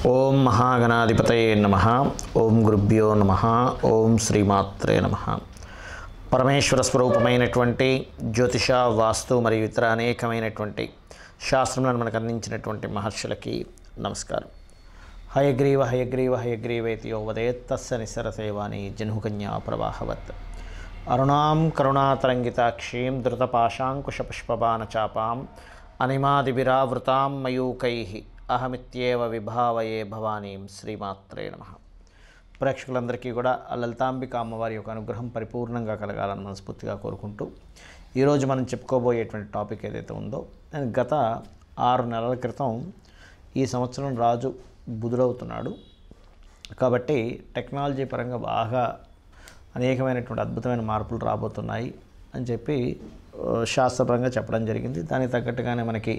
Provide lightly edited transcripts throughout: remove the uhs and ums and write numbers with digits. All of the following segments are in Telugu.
ఓం మహాగణాధిపతయే నమః. ఓం గురుభ్యో నమః. ఓం శ్రీమాత్రే నమః. పరమేశ్వర స్వరూపమైనటువంటి జ్యోతిష, వాస్తు మరియు ఇతర అనేకమైనటువంటి శాస్త్రములను మనకు అందించినటువంటి మహర్షులకి నమస్కారం. హయగ్రీవ హయగ్రీవ హయగ్రీవేతి యో వదేత్ తస్య నిస్సరసేవాని జహ్నుకన్యా ప్రవాహవత్. అరుణాం కరుణాతరంగితాక్షీం ధృతపాశాంకుశపుష్పబాణచాపాం అనిమాదివిరావృతాం మయూకైః అహమిత్యేవ విభావయే భవానీం. శ్రీమాత్రే నమః. ప్రేక్షకులందరికీ కూడా లలితాంబిక అమ్మవారి యొక్క అనుగ్రహం పరిపూర్ణంగా కలగాలని మనస్ఫూర్తిగా కోరుకుంటూ ఈరోజు మనం చెప్పుకోబోయేటువంటి టాపిక్ ఏదైతే ఉందో, నేను గత 6 నెలల క్రితం ఈ సంవత్సరం రాజు బుధుడవుతున్నాడు కాబట్టి టెక్నాలజీ పరంగా బాగా అనేకమైనటువంటి అద్భుతమైన మార్పులు రాబోతున్నాయి అని చెప్పి శాస్త్రపరంగా చెప్పడం జరిగింది. దానికి తగ్గట్టుగానే మనకి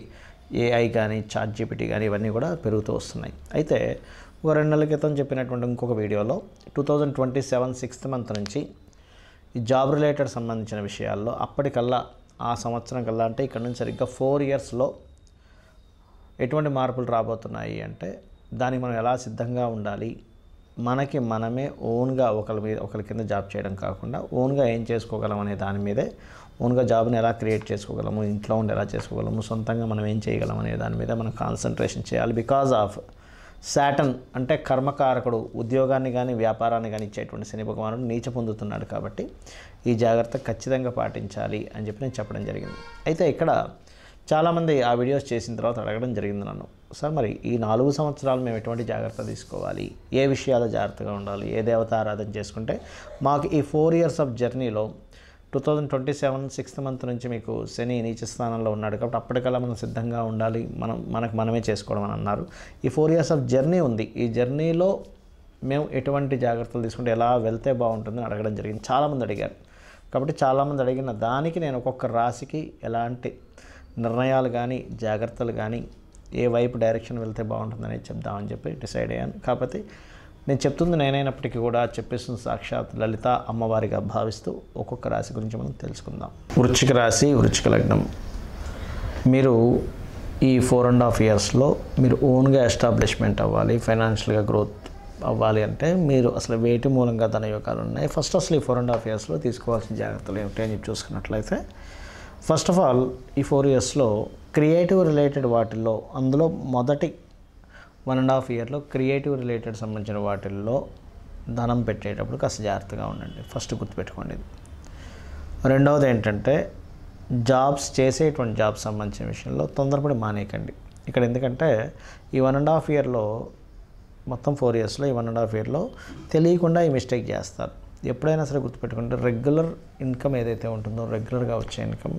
ఏఐ కానీ ChatGPT కానీ ఇవన్నీ కూడా పెరుగుతూ వస్తున్నాయి. అయితే ఒక 2 నెలల క్రితం చెప్పినటువంటి ఇంకొక వీడియోలో 2027 6th మంత్ నుంచి ఈ జాబ్ రిలేటెడ్ సంబంధించిన విషయాల్లో అప్పటికల్లా ఆ సంవత్సరం కల్లా అంటే ఇక్కడ నుంచి సరిగ్గా 4 yearsలో ఎటువంటి మార్పులు రాబోతున్నాయి అంటే దానికి మనం ఎలా సిద్ధంగా ఉండాలి, మనకి మనమే ఓన్గా ఒకరి కింద జాబ్ చేయడం కాకుండా ఓన్గా ఏం చేసుకోగలం అనే దాని మీదే, ఓన్గా జాబ్ని ఎలా క్రియేట్ చేసుకోగలము, ఇంట్లో ఉండి ఎలా చేసుకోగలము, సొంతంగా మనం ఏం చేయగలం అనే దాని మీద మనం కాన్సన్ట్రేషన్ చేయాలి. బికాజ్ ఆఫ్ సాటర్న్ అంటే కర్మకారకుడు ఉద్యోగాన్ని కానీ వ్యాపారాన్ని కానీ ఇచ్చేటువంటి శని భగవానుడు నీచ పొందుతున్నాడు కాబట్టి ఈ జాగ్రత్త ఖచ్చితంగా పాటించాలి అని చెప్పి నేను చెప్పడం జరిగింది. అయితే ఇక్కడ చాలామంది ఆ వీడియోస్ చేసిన తర్వాత అడగడం జరిగింది నన్ను, సార్ మరి ఈ 4 సంవత్సరాలు మేము ఎటువంటి జాగ్రత్త తీసుకోవాలి, ఏ విషయాలు జాగ్రత్తగా ఉండాలి, ఏ దేవత ఆరాధన చేసుకుంటే మాకు ఈ 4 years ఆఫ్ జర్నీలో 2027 6th మంత్ నుంచి మీకు శని నీచ స్థానంలో ఉన్నాడు కాబట్టి అప్పటికల్లా మనం సిద్ధంగా ఉండాలి, మనమే చేసుకోవడం అని అన్నారు. ఈ 4 years ఆఫ్ జర్నీ ఉంది, ఈ జర్నీలో మేము ఎటువంటి జాగ్రత్తలు తీసుకుంటే ఎలా వెళ్తే బాగుంటుందని అడగడం జరిగింది. చాలామంది అడిగారు కాబట్టి చాలామంది అడిగిన దానికి నేను ఒక్కొక్క రాశికి ఎలాంటి నిర్ణయాలు కానీ జాగ్రత్తలు కానీ ఏ వైపు డైరెక్షన్ వెళ్తే బాగుంటుందని చెప్దామని చెప్పి డిసైడ్ అయ్యాను. కాకపోతే నేను చెప్తుంది నేనైనప్పటికీ కూడా చెప్పేస్తుంది సాక్షాత్ లలిత అమ్మవారిగా భావిస్తూ ఒక్కొక్క రాశి గురించి మనం తెలుసుకుందాం. వృశ్చిక రాశి, వృశ్చిక లగ్నం. మీరు ఈ 4.5 yearsలో మీరు ఓన్గా ఎస్టాబ్లిష్మెంట్ అవ్వాలి, ఫైనాన్షియల్గా గ్రోత్ అవ్వాలి అంటే మీరు అసలు వేటి మూలంగా ధనయోగాలు ఉన్నాయి. ఫస్ట్ అసలు ఈ 4.5 yearsలో తీసుకోవాల్సిన జాగ్రత్తలు ఏమిటి అని చెప్పి చూసుకున్నట్లయితే, ఫస్ట్ ఆఫ్ ఆల్ ఈ 4 yearsలో క్రియేటివ్ రిలేటెడ్ వాటిల్లో, అందులో మొదటి 1.5 yearలో క్రియేటివ్ రిలేటెడ్ సంబంధించిన వాటిల్లో ధనం పెట్టేటప్పుడు కాస్త జాగ్రత్తగా ఉండండి. ఫస్ట్ గుర్తుపెట్టుకోండి. రెండవది ఏంటంటే చేసేటువంటి జాబ్స్ సంబంధించిన విషయంలో తొందరపడి మానేయకండి. ఇక్కడ ఎందుకంటే ఈ 1.5 yearలో మొత్తం 4 yearsలో ఈ 1.5 yearలో తెలియకుండా ఈ మిస్టేక్ చేస్తారు. ఎప్పుడైనా సరే గుర్తుపెట్టుకుంటే రెగ్యులర్ ఇన్కమ్ ఏదైతే ఉంటుందో, రెగ్యులర్గా వచ్చే ఇన్కమ్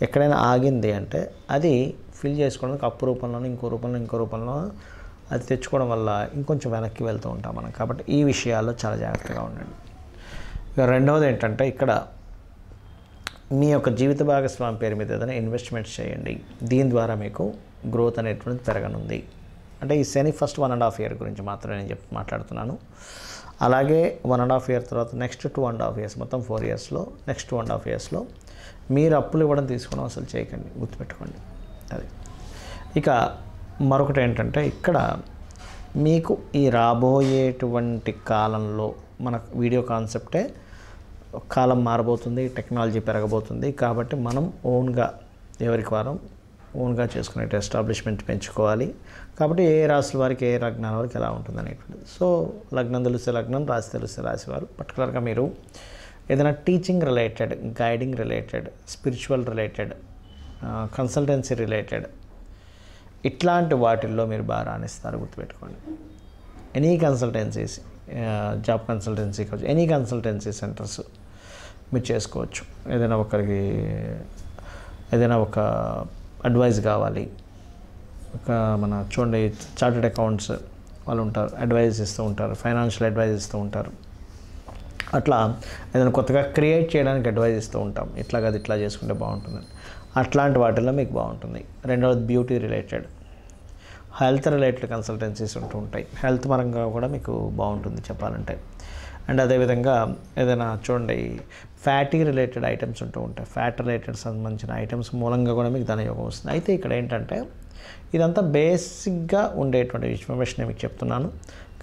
ఎక్కడైనా ఆగింది అంటే అది ఫిల్ చేసుకోవడానికి అప్పు రూపంలోనూ ఇంకో రూపంలో అది తెచ్చుకోవడం వల్ల ఇంకొంచెం వెనక్కి వెళ్తూ ఉంటాం మనం. కాబట్టి ఈ విషయాల్లో చాలా జాగ్రత్తగా ఉండండి. ఇక రెండవది ఏంటంటే ఇక్కడ మీ యొక్క జీవిత భాగస్వామి పేరు మీద ఏదైనా ఇన్వెస్ట్మెంట్స్ చేయండి. దీని ద్వారా మీకు గ్రోత్ అనేటువంటిది పెరగనుంది. అంటే ఈ శని ఫస్ట్ 1.5 year గురించి మాత్రమే నేను మాట్లాడుతున్నాను. అలాగే 1.5 year తర్వాత నెక్స్ట్ 2.5 years, మొత్తం 4 yearsలో నెక్స్ట్ 2.5 yearsలో మీరు అప్పులు ఇవ్వడం తీసుకోవడం అసలు చేయకండి, గుర్తుపెట్టుకోండి. అది ఇక మరొకటి ఏంటంటే ఇక్కడ మీకు ఈ రాబోయేటువంటి కాలంలో మన వీడియో కాన్సెప్టే కాలం మారబోతుంది, టెక్నాలజీ పెరగబోతుంది కాబట్టి మనం ఓన్గా ఎవరికి వారం ఓన్గా చేసుకునే ఎస్టాబ్లిష్మెంట్ పెంచుకోవాలి. కాబట్టి ఏ రాశుల వారికి ఏ లగ్నాల వారికి ఎలా ఉంటుంది అనేటువంటిది. సో లగ్నం తెలిస్తే లగ్నం, రాశి తెలిస్తే రాశి వారు పర్టికులర్గా మీరు ఏదైనా teaching related, guiding related, spiritual related, consultancy related ఇట్లాంటి వాటిల్లో మీరు బాగా రాణిస్తారు, గుర్తుపెట్టుకోండి. ఎనీ కన్సల్టెన్సీస్, జాబ్ కన్సల్టెన్సీ కావచ్చు, ఎనీ కన్సల్టెన్సీ సెంటర్స్ మీరు చేసుకోవచ్చు. ఏదైనా ఒక అడ్వైస్ కావాలి, చూడండి చార్టెడ్ అకౌంట్స్ వాళ్ళు ఉంటారు, అడ్వైజ్ ఇస్తూ ఉంటారు, ఫైనాన్షియల్ అడ్వైజ్ ఇస్తూ ఉంటారు. అట్లా ఏదైనా కొత్తగా క్రియేట్ చేయడానికి అడ్వైజ్ ఇస్తూ ఉంటాం, ఇట్లా కాదు ఇట్లా చేసుకుంటే బాగుంటుందని. అట్లాంటి వాటిల్లో మీకు బాగుంటుంది. రెండవది beauty related, health related consultancies ఉంటూ ఉంటాయి. హెల్త్ పరంగా కూడా మీకు బాగుంటుంది చెప్పాలంటే. అండ్ అదేవిధంగా ఏదైనా చూడండి ఫ్యాటీ రిలేటెడ్ ఐటమ్స్ ఉంటూ ఉంటాయి, ఫ్యాట్ రిలేటెడ్ సంబంధించిన ఐటమ్స్ మూలంగా కూడా మీకు ధనయోగం వస్తుంది. అయితే ఇక్కడ ఏంటంటే ఇదంతా బేసిక్గా ఉండేటువంటి ఇన్ఫర్మేషన్ మీకు చెప్తున్నాను.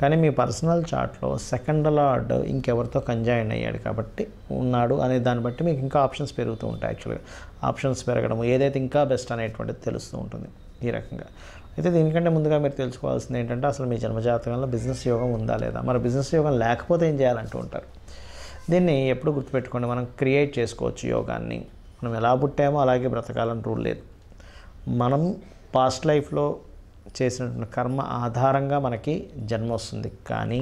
కానీ మీ పర్సనల్ చార్ట్లో సెకండ్ లార్డ్ ఇంకెవరితో కంజాయిన్ అయ్యాడు కాబట్టి ఉన్నాడు అనే దాన్ని బట్టి మీకు ఇంకా ఆప్షన్స్ పెరుగుతూ ఉంటాయి. యాక్చువల్గా ఆప్షన్స్ పెరగడం ఏదైతే ఇంకా బెస్ట్ అనేటువంటిది తెలుస్తూ ఉంటుంది ఈ రకంగా. అయితే దీనికంటే ముందుగా మీరు తెలుసుకోవాల్సింది ఏంటంటే అసలు మీ జన్మజాతకంలో బిజినెస్ యోగం ఉందా లేదా. మరి బిజినెస్ యోగం లేకపోతే ఏం చేయాలంటూ ఉంటారు. దీన్ని ఎప్పుడు గుర్తుపెట్టుకోండి, మనం క్రియేట్ చేసుకోవచ్చు యోగాన్ని. మనం ఎలా పుట్టామో అలాగే బ్రతకాలని రూల్ లేదు. మనం పాస్ట్ లైఫ్లో చేసినటువంటి కర్మ ఆధారంగా మనకి జన్మ వస్తుంది. కానీ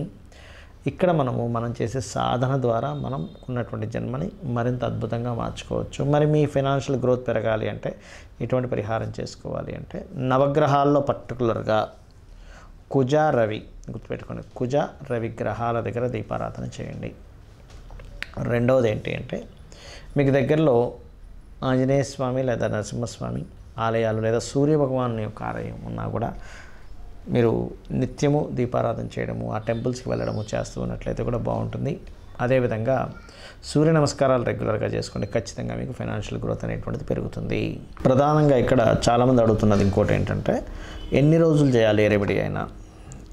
ఇక్కడ మనం చేసే సాధన ద్వారా మనం ఉన్నటువంటి జన్మని మరింత అద్భుతంగా మార్చుకోవచ్చు. మరి మీ ఫైనాన్షియల్ గ్రోత్ పెరగాలి అంటే ఎటువంటి పరిహారం చేసుకోవాలి అంటే నవగ్రహాల్లో పర్టికులర్గా కుజ రవి గుర్తుపెట్టుకోండి, కుజ రవి గ్రహాల దగ్గర దీపారాధన చేయండి. రెండవది ఏంటి అంటే మీకు దగ్గరలో ఆంజనేయ స్వామి లేదా నరసింహస్వామి ఆలయాలు లేదా సూర్య భగవాను యొక్క ఆలయం ఉన్నా కూడా మీరు నిత్యము దీపారాధన చేయడము, ఆ టెంపుల్స్కి వెళ్ళడము చేస్తూ ఉన్నట్లయితే కూడా బాగుంటుంది. అదేవిధంగా సూర్య నమస్కారాలు రెగ్యులర్గా చేసుకోండి, ఖచ్చితంగా మీకు ఫైనాన్షియల్ గ్రోత్ అనేటువంటిది పెరుగుతుంది. ప్రధానంగా ఇక్కడ చాలామంది అడుగుతున్నది ఇంకోటి ఏంటంటే ఎన్ని రోజులు చేయాలి ఏ రెమెడీ అయినా,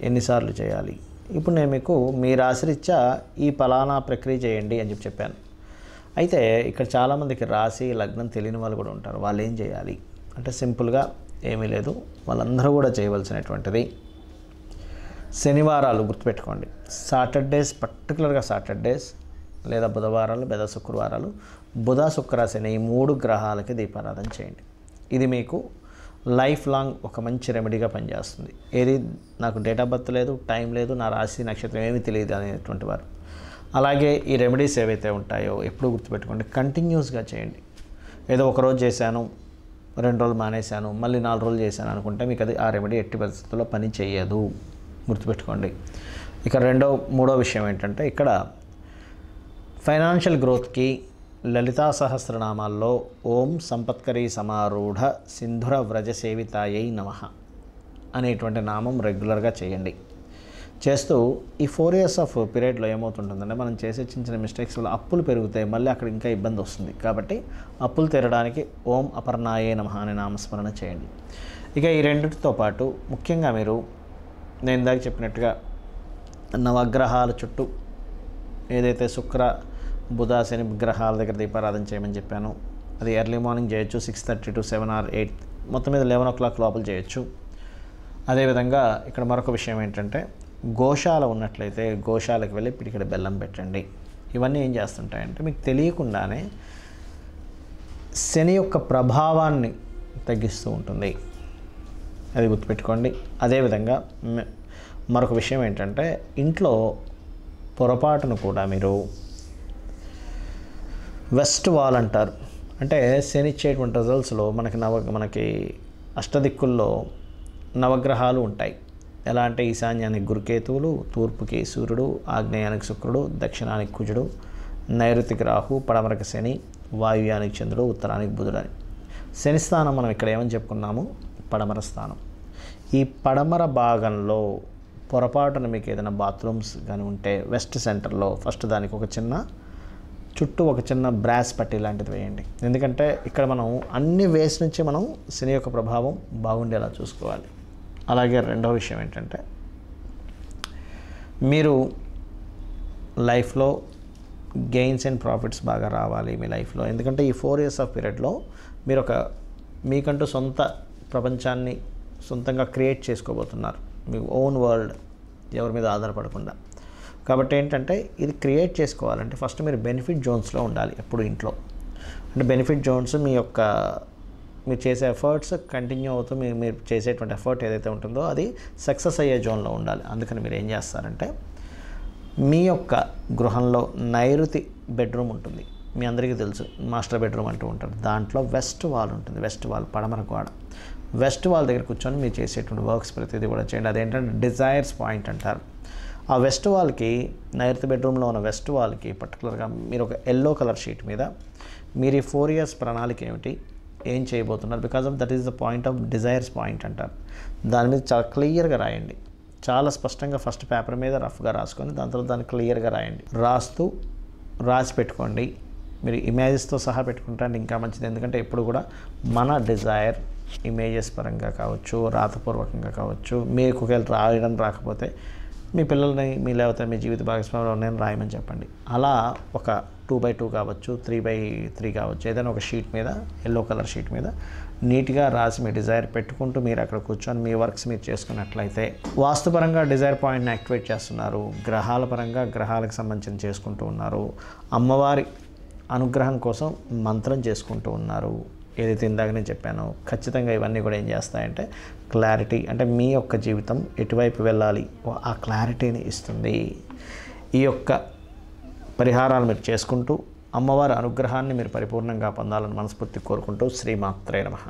ఎన్నిసార్లు చేయాలి. ఇప్పుడు నేను మీకు మీ రాశిరీత్యా ఈ ఫలానా ప్రక్రియ చేయండి అని చెప్పాను. అయితే ఇక్కడ చాలామందికి రాశి లగ్నం తెలియని వాళ్ళు కూడా ఉంటారు. వాళ్ళు ఏం చేయాలి అంటే సింపుల్గా ఏమీ లేదు, వాళ్ళందరూ కూడా చేయవలసినటువంటిది శనివారాలు గుర్తుపెట్టుకోండి, సాటర్డేస్, పర్టికులర్గా సాటర్డేస్ లేదా బుధవారాలు లేదా శుక్రవారాలు, బుధ శుక్ర శని ఈ 3 గ్రహాలకి దీపారాధన చేయండి. ఇది మీకు లైఫ్ లాంగ్ ఒక మంచి రెమెడీగా పనిచేస్తుంది. ఏది నాకు డేట్ ఆఫ్ బర్త్ లేదు, టైం లేదు, నా రాశి నక్షత్రం ఏమీ తెలియదు అనేటువంటి వారు. అలాగే ఈ రెమెడీస్ ఏవైతే ఉంటాయో ఎప్పుడు గుర్తుపెట్టుకోండి, కంటిన్యూస్గా చేయండి. ఏదో ఒకరోజు చేశాను, 2 రోజులు మానేశాను, మళ్ళీ 4 రోజులు చేశాను అనుకుంటే మీకు అది ఆ రెమెడీ ఎట్టి పరిస్థితుల్లో పని చేయదు, గుర్తుపెట్టుకోండి. ఇక మూడో విషయం ఏంటంటే ఇక్కడ ఫైనాన్షియల్ గ్రోత్కి లలితా సహస్రనామాల్లో ఓం సంపత్కరీ సమారూఢ సింధుర వ్రజ సేవితాయై నమః అనేటువంటి నామం రెగ్యులర్గా చేయండి. చేస్తూ ఈ 4 years ఆఫ్ పీరియడ్లో ఏమవుతుంటుందంటే మనం చేసే చిన్న మిస్టేక్స్ వల్ల అప్పులు పెరుగుతాయి, మళ్ళీ అక్కడ ఇంకా ఇబ్బంది వస్తుంది. కాబట్టి అప్పులు తీరడానికి ఓం అపర్ణాయే నమః అనే నామస్మరణ చేయండి. ఇక ఈ రెండింటితో పాటు ముఖ్యంగా మీరు నేను ఇందాక చెప్పినట్టుగా నవగ్రహాల చుట్టూ ఏదైతే శుక్ర బుధ శని గ్రహాల దగ్గర దీపారాధన చేయమని చెప్పాను, అది ఎర్లీ మార్నింగ్ చేయొచ్చు, 6:30 to 7 or 8, మొత్తం మీద 11 o'clock లోపల చేయొచ్చు. అదేవిధంగా ఇక్కడ మరొక విషయం ఏంటంటే గోశాల ఉన్నట్లయితే గోశాలకు వెళ్ళి పిడికెడు బెల్లం పెట్టండి. ఇవన్నీ ఏం చేస్తుంటాయంటే మీకు తెలియకుండానే శని యొక్క ప్రభావాన్ని తగ్గిస్తూ ఉంటుంది, అది గుర్తుపెట్టుకోండి. అదేవిధంగా మరొక విషయం ఏంటంటే ఇంట్లో పొరపాటును కూడా మీరు వెస్ట్ వాల్ అంటారు, అంటే శని ఇచ్చేటువంటి రిజల్ట్స్లో మనకి అష్టదిక్కుల్లో నవగ్రహాలు ఉంటాయి. ఎలా అంటే ఈశాన్యానికి గురుకేతువులు, తూర్పుకి సూర్యుడు, ఆగ్నేయానికి శుక్రుడు, దక్షిణానికి కుజుడు, నైరుతికి రాహు, పడమరకి శని, వాయువ్యానికి చంద్రుడు, ఉత్తరానికి బుధుడు అని. శని స్థానం మనం ఇక్కడ ఏమని చెప్పుకున్నాము, పడమర స్థానం. ఈ పడమర భాగంలో పొరపాటున మీకు ఏదైనా బాత్రూమ్స్ కానీ ఉంటే వెస్ట్ సెంటర్లో ఫస్ట్ దానికి చుట్టూ ఒక చిన్న బ్రాస్ పట్టి లాంటిది వేయండి. ఎందుకంటే ఇక్కడ మనం అన్ని వేస్ నుంచి మనం శని యొక్క ప్రభావం బాగుండేలా చూసుకోవాలి. అలాగే రెండవ విషయం ఏంటంటే మీరు లైఫ్లో గెయిన్స్ అండ్ ప్రాఫిట్స్ బాగా రావాలి మీ లైఫ్లో. ఎందుకంటే ఈ 4 years ఆఫ్ పీరియడ్లో మీరు మీకంటూ సొంత ప్రపంచాన్ని సొంతంగా క్రియేట్ చేసుకోబోతున్నారు, మీ ఓన్ వరల్డ్, ఎవరి మీద ఆధారపడకుండా. కాబట్టి ఏంటంటే ఇది క్రియేట్ చేసుకోవాలంటే ఫస్ట్ మీరు బెనిఫిట్ జోన్స్లో ఉండాలి ఎప్పుడు ఇంట్లో. అంటే బెనిఫిట్ జోన్స్ మీరు చేసే ఎఫర్ట్స్ కంటిన్యూ అవుతూ మీరు చేసేటువంటి ఎఫర్ట్ ఏదైతే ఉంటుందో అది సక్సెస్ అయ్యే జోన్లో ఉండాలి. అందుకని మీరు ఏం చేస్తారంటే మీ యొక్క గృహంలో నైరుతి బెడ్రూమ్ ఉంటుంది, మీ అందరికీ తెలుసు మాస్టర్ బెడ్రూమ్ అంటూ ఉంటారు. దాంట్లో వెస్ట్ వాల్ ఉంటుంది, వెస్ట్ వాల్ పడమర గోడ. వెస్ట్ వాల్ దగ్గర కూర్చొని మీరు చేసేటువంటి వర్క్స్ ప్రతిదీ కూడా చేయండి. అదేంటంటే డిజైర్స్ పాయింట్ అంటారు. ఆ వెస్ట్ వాల్కి, నైరుతి బెడ్రూమ్లో ఉన్న వెస్ట్ వాల్కి పర్టికులర్గా మీరు ఒక ఎల్లో కలర్ షీట్ మీద మీరు ఈ 4 years ప్రణాళిక ఏమిటి, ఏం చేయబోతున్నారు, because of that is the point of desires point అంటారు. దాని మీద చాలా క్లియర్గా రాయండి. చాలా స్పష్టంగా ఫస్ట్ పేపర్ మీద రఫ్గా రాసుకొని దాని తర్వాత దాన్ని క్లియర్గా రాయండి. రాసి పెట్టుకోండి. మీరు ఇమేజెస్తో సహా పెట్టుకుంటే ఇంకా మంచిది. ఎందుకంటే ఎప్పుడు కూడా మన డిజైర్ ఇమేజెస్ పరంగా కావచ్చు, రాతపూర్వకంగా కావచ్చు, మీకు ఒకవేళ రాయడం రాకపోతే మీ పిల్లల్ని లేకపోతే మీ జీవిత భాగస్వామిలో నేను రాయమని చెప్పండి. అలా ఒక 2x2 కావచ్చు, 3x3 కావచ్చు, ఏదైనా ఒక షీట్ మీద, ఎల్లో కలర్ షీట్ మీద నీట్గా రాసి మీ డిజైర్ పెట్టుకుంటూ మీరు అక్కడ కూర్చొని మీ వర్క్స్ మీరు చేసుకున్నట్లయితే వాస్తుపరంగా డిజైర్ పాయింట్ని యాక్టివేట్ చేస్తున్నారు. గ్రహాల పరంగా గ్రహాలకు సంబంధించి చేసుకుంటూ ఉన్నారు. అమ్మవారి అనుగ్రహం కోసం మంత్రం చేసుకుంటూ ఉన్నారు. ఏదైతే ఇందాక నేను చెప్పానో ఖచ్చితంగా ఇవన్నీ కూడా ఏం చేస్తాయంటే క్లారిటీ, అంటే మీ యొక్క జీవితం ఎటువైపు వెళ్ళాలి ఆ క్లారిటీని ఇస్తుంది. ఈ యొక్క పరిహారాలు మీరు చేసుకుంటూ అమ్మవారి అనుగ్రహాన్ని మీరు పరిపూర్ణంగా పొందాలని మనస్ఫూర్తి కోరుకుంటూ శ్రీమాత్రే నమః.